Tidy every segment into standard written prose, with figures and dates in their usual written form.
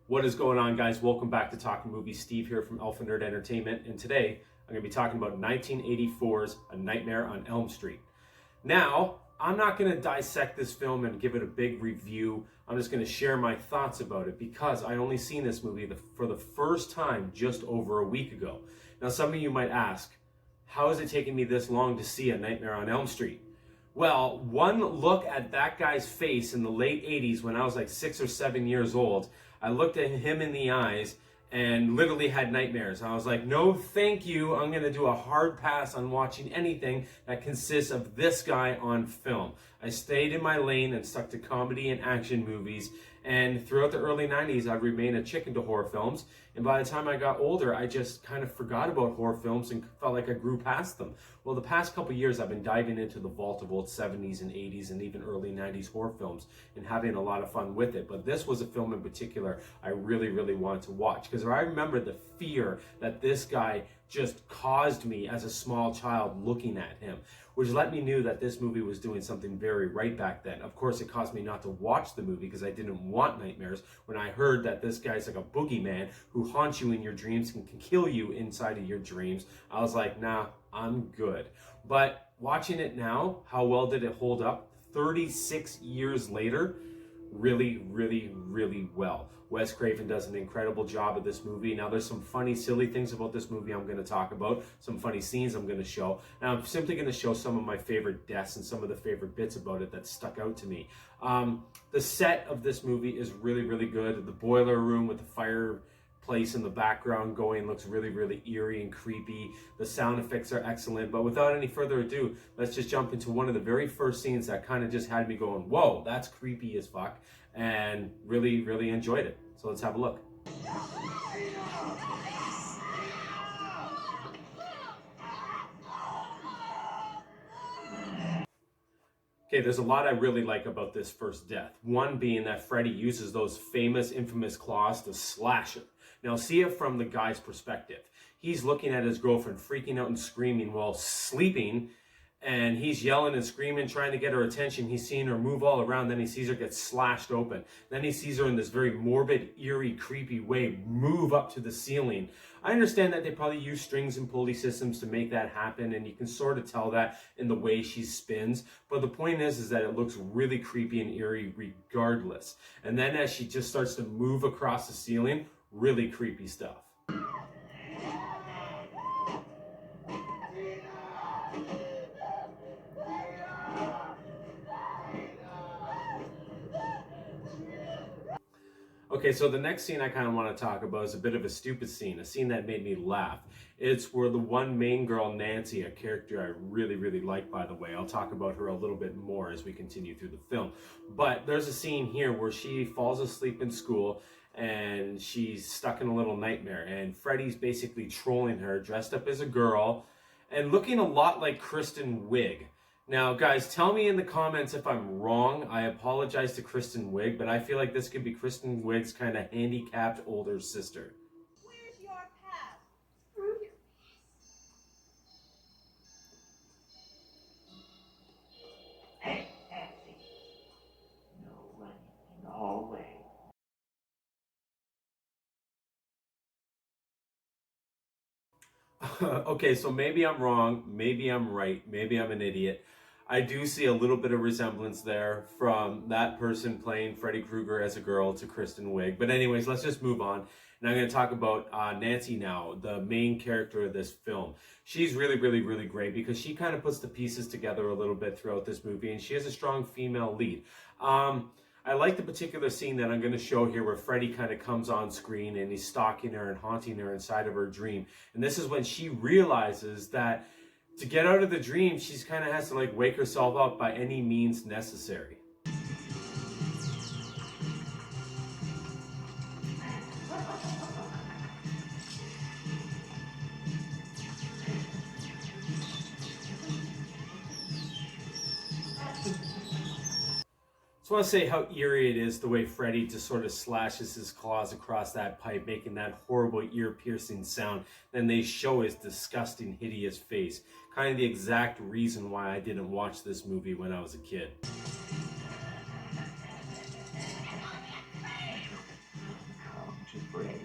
What is going on, guys? Welcome back to Talking Movies. Steve here from Alpha Nerd Entertainment, and today I'm going to be talking about 1984's A Nightmare on Elm Street. Now, I'm not going to dissect this film and give it a big review. I'm just going to share my thoughts about it because I only seen this movie for the first time just over a week ago. Now, some of you might ask, how is it taking me this long to see A Nightmare on Elm Street? Well, one look at that guy's face in the late 80s when I was like 6 or 7 years old, I looked at him in the eyes and literally had nightmares. I was like, no, thank you. I'm going to do a hard pass on watching anything that consists of this guy on film. I stayed in my lane and stuck to comedy and action movies. And throughout the early 90s, I've remained a chicken to horror films. And by the time I got older, I just kind of forgot about horror films and felt like I grew past them. Well, the past couple years, I've been diving into the vault of old 70s and 80s and even early 90s horror films and having a lot of fun with it. But this was a film in particular I really, really wanted to watch because I remember the fear that this guy just caused me as a small child looking at him, which let me know that this movie was doing something very right back then. Of course, it caused me not to watch the movie because I didn't want nightmares. When I heard that this guy's like a boogeyman who haunts you in your dreams and can kill you inside of your dreams, I was like, nah, I'm good. But watching it now, how well did it hold up 36 years later? Really, really, really well. Wes Craven does an incredible job of this movie. Now, there's some funny, silly things about this movie I'm going to talk about, some funny scenes I'm going to show. Now, I'm simply going to show some of my favorite deaths and some of the favorite bits about it that stuck out to me. The set of this movie is really, really good. The boiler room with the fireplace in the background going looks really, really eerie and creepy. The sound effects are excellent. But without any further ado, let's just jump into one of the very first scenes that kind of just had me going, whoa, that's creepy as fuck, and really, really enjoyed it. So let's have a look. Okay, there's a lot I really like about this first death. One being that Freddy uses those famous, infamous claws to slash him. Now, see it from the guy's perspective. He's looking at his girlfriend freaking out and screaming while sleeping, and he's yelling and screaming, trying to get her attention. He's seeing her move all around. Then he sees her get slashed open. Then he sees her in this very morbid, eerie, creepy way move up to the ceiling. I understand that they probably use strings and pulley systems to make that happen, and you can sort of tell that in the way she spins. But the point is that it looks really creepy and eerie regardless. And then as she just starts to move across the ceiling, really creepy stuff. Okay, so the next scene I kind of want to talk about is a bit of a stupid scene, a scene that made me laugh. It's where the one main girl, Nancy, a character I really, really like, by the way. I'll talk about her a little bit more as we continue through the film. But there's a scene here where she falls asleep in school and she's stuck in a little nightmare. And Freddy's basically trolling her, dressed up as a girl and looking a lot like Kristen Wiig. Now, guys, tell me in the comments if I'm wrong. I apologize to Kristen Wiig, but I feel like this could be Kristen Wiig's kind of handicapped older sister. Where's your pass? Through your pass. Hey, Nancy. No running in the hallway. Okay, so maybe I'm wrong, maybe I'm right, maybe I'm an idiot. I do see a little bit of resemblance there from that person playing Freddy Krueger as a girl to Kristen Wiig. But anyways, let's just move on. And I'm going to talk about Nancy now, the main character of this film. She's really, really, really great because she kind of puts the pieces together a little bit throughout this movie, and she has a strong female lead. I like the particular scene that I'm going to show here where Freddy kind of comes on screen and he's stalking her and haunting her inside of her dream. And this is when she realizes that To get out of the dream, she's kind of has to like wake herself up by any means necessary. So I want to say how eerie it is the way Freddy just sort of slashes his claws across that pipe, making that horrible ear-piercing sound. Then they show his disgusting, hideous face. Kind of the exact reason why I didn't watch this movie when I was a kid. Come to Freddy.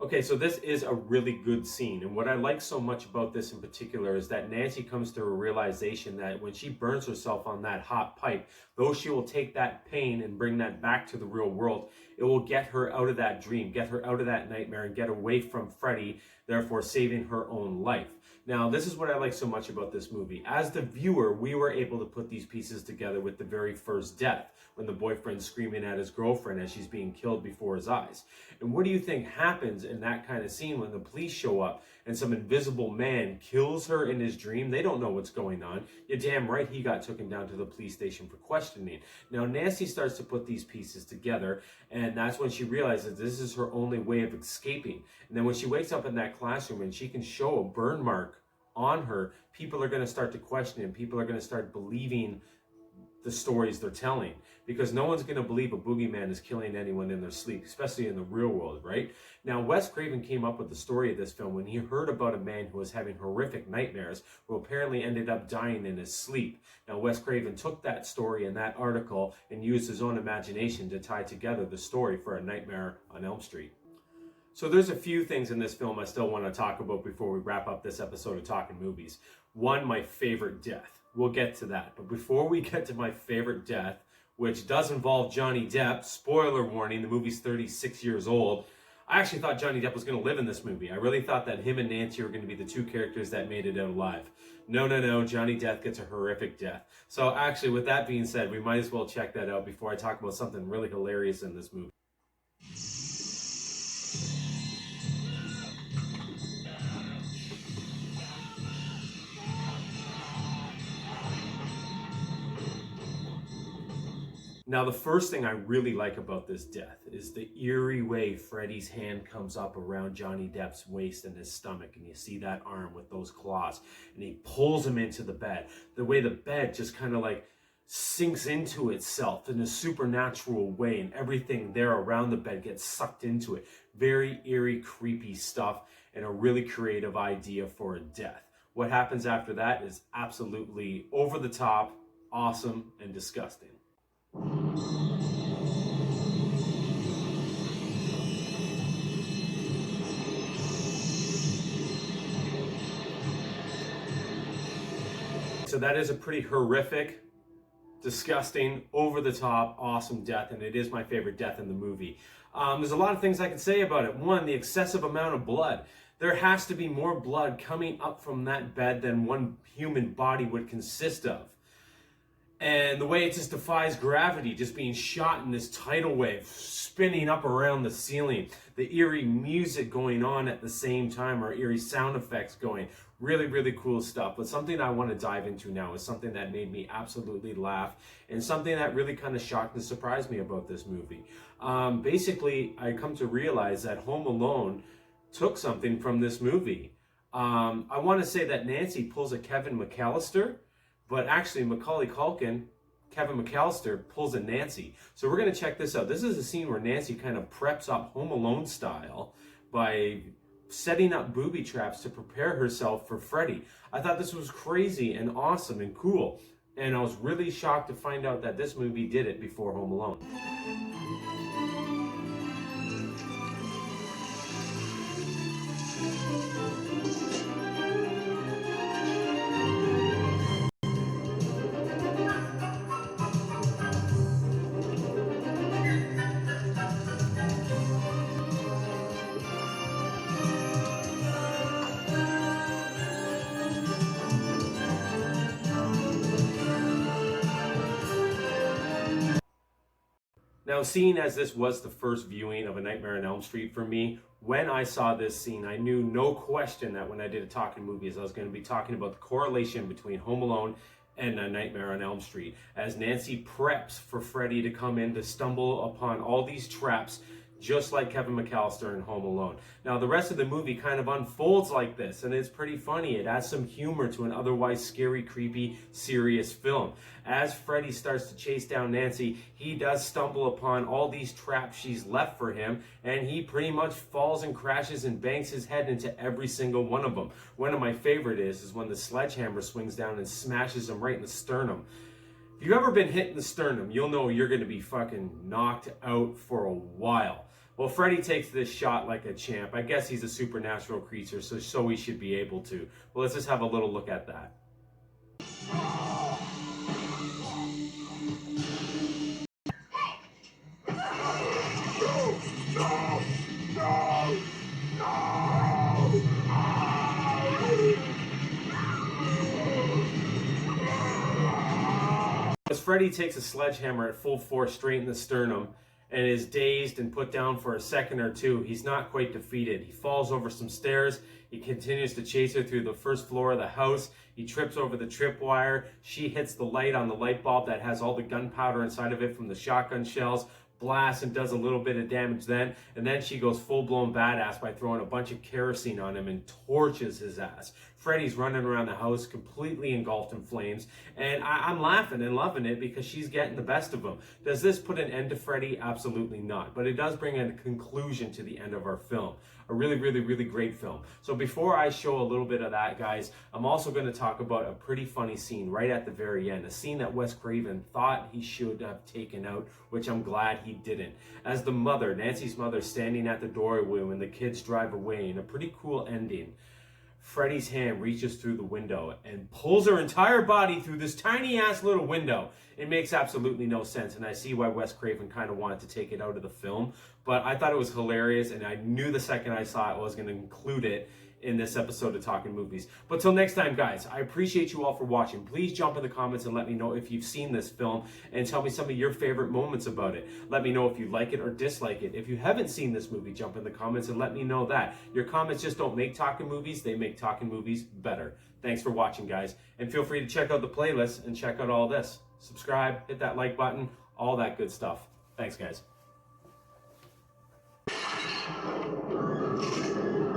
Okay, so this is a really good scene, and what I like so much about this in particular is that Nancy comes to a realization that when she burns herself on that hot pipe, though she will take that pain and bring that back to the real world, it will get her out of that dream, get her out of that nightmare, and get away from Freddy, therefore saving her own life. Now, this is what I like so much about this movie. As the viewer, we were able to put these pieces together with the very first death, when the boyfriend's screaming at his girlfriend as she's being killed before his eyes. And what do you think happens in that kind of scene when the police show up and some invisible man kills her in his dream? They don't know what's going on. You're damn right he got taken down to the police station for questioning. Now, Nancy starts to put these pieces together, and that's when she realizes this is her only way of escaping. And then when she wakes up in that classroom and she can show a burn mark on her, people are going to start to question it. People are going to start believing the stories they're telling, because no one's going to believe a boogeyman is killing anyone in their sleep, especially in the real world, right? Now, Wes Craven came up with the story of this film when he heard about a man who was having horrific nightmares, who apparently ended up dying in his sleep. Now, Wes Craven took that story and that article and used his own imagination to tie together the story for A Nightmare on Elm Street. So there's a few things in this film I still want to talk about before we wrap up this episode of Talking Movies. One, my favorite death. We'll get to that. But before we get to my favorite death, which does involve Johnny Depp, spoiler warning, the movie's 36 years old. I actually thought Johnny Depp was going to live in this movie. I really thought that him and Nancy were going to be the two characters that made it out alive. No, Johnny Depp gets a horrific death. So actually, with that being said, we might as well check that out before I talk about something really hilarious in this movie. Now, the first thing I really like about this death is the eerie way Freddy's hand comes up around Johnny Depp's waist and his stomach, and you see that arm with those claws, and he pulls him into the bed. The way the bed just kind of like sinks into itself in a supernatural way, and everything there around the bed gets sucked into it. Very eerie, creepy stuff, and a really creative idea for a death. What happens after that is absolutely over the top, awesome, and disgusting. So that is a pretty horrific, disgusting, over-the-top, awesome death, and it is my favorite death in the movie. There's a lot of things I can say about it. One, the excessive amount of blood. There has to be more blood coming up from that bed than one human body would consist of. And the way it just defies gravity, just being shot in this tidal wave, spinning up around the ceiling, the eerie music going on at the same time, or eerie sound effects going. Really, really cool stuff. But something I want to dive into now is something that made me absolutely laugh, and something that really kind of shocked and surprised me about this movie. Basically, I come to realize that Home Alone took something from this movie. I want to say that Nancy pulls a Kevin McAllister, but actually Macaulay Culkin, Kevin McAllister, pulls a Nancy. So we're going to check this out. This is a scene where Nancy kind of preps up Home Alone style by setting up booby traps to prepare herself for Freddy. I thought this was crazy and awesome and cool. And I was really shocked to find out that this movie did it before Home Alone. Now, seeing as this was the first viewing of A Nightmare on Elm Street for me, when I saw this scene, I knew no question that when I did a Talking Movies, I was going to be talking about the correlation between Home Alone and A Nightmare on Elm Street, as Nancy preps for Freddy to come in to stumble upon all these traps, just like Kevin McAllister in Home Alone. Now, the rest of the movie kind of unfolds like this, and it's pretty funny. It adds some humor to an otherwise scary, creepy, serious film. As Freddy starts to chase down Nancy, he does stumble upon all these traps she's left for him, and he pretty much falls and crashes and bangs his head into every single one of them. One of my favorite is when the sledgehammer swings down and smashes him right in the sternum. If you've ever been hit in the sternum, you'll know you're going to be fucking knocked out for a while. Well, Freddy takes this shot like a champ. I guess he's a supernatural creature, so he should be able to. Well, let's just have a little look at that. As Freddy takes a sledgehammer at full force straight in the sternum and is dazed and put down for a second or two, he's not quite defeated. He falls over some stairs. He continues to chase her through the first floor of the house. He trips over the tripwire. She hits the light on the light bulb that has all the gunpowder inside of it from the shotgun shells, blasts and does a little bit of damage then, and then she goes full-blown badass by throwing a bunch of kerosene on him and torches his ass. Freddy's running around the house completely engulfed in flames, and I'm laughing and loving it because she's getting the best of him. Does this put an end to Freddy? Absolutely not, but it does bring a conclusion to the end of our film. A really, really, really great film. So before I show a little bit of that, guys, I'm also going to talk about a pretty funny scene right at the very end. A scene that Wes Craven thought he should have taken out, which I'm glad he didn't. As the mother, Nancy's mother, standing at the doorway when the kids drive away, in a pretty cool ending, Freddy's hand reaches through the window and pulls her entire body through this tiny ass little window. It makes absolutely no sense, and I see why Wes Craven kind of wanted to take it out of the film, but I thought it was hilarious, and I knew the second I saw it I was going to include it in this episode of Talking Movies. But till next time, guys, I appreciate you all for watching. Please jump in the comments and let me know if you've seen this film and tell me some of your favorite moments about it. Let me know if you like it or dislike it. If you haven't seen this movie, jump in the comments and let me know that. Your comments just don't make Talking Movies, they make Talking Movies better. Thanks for watching, guys, and feel free to check out the playlist and check out all this. Subscribe, hit that like button, all that good stuff. Thanks, guys.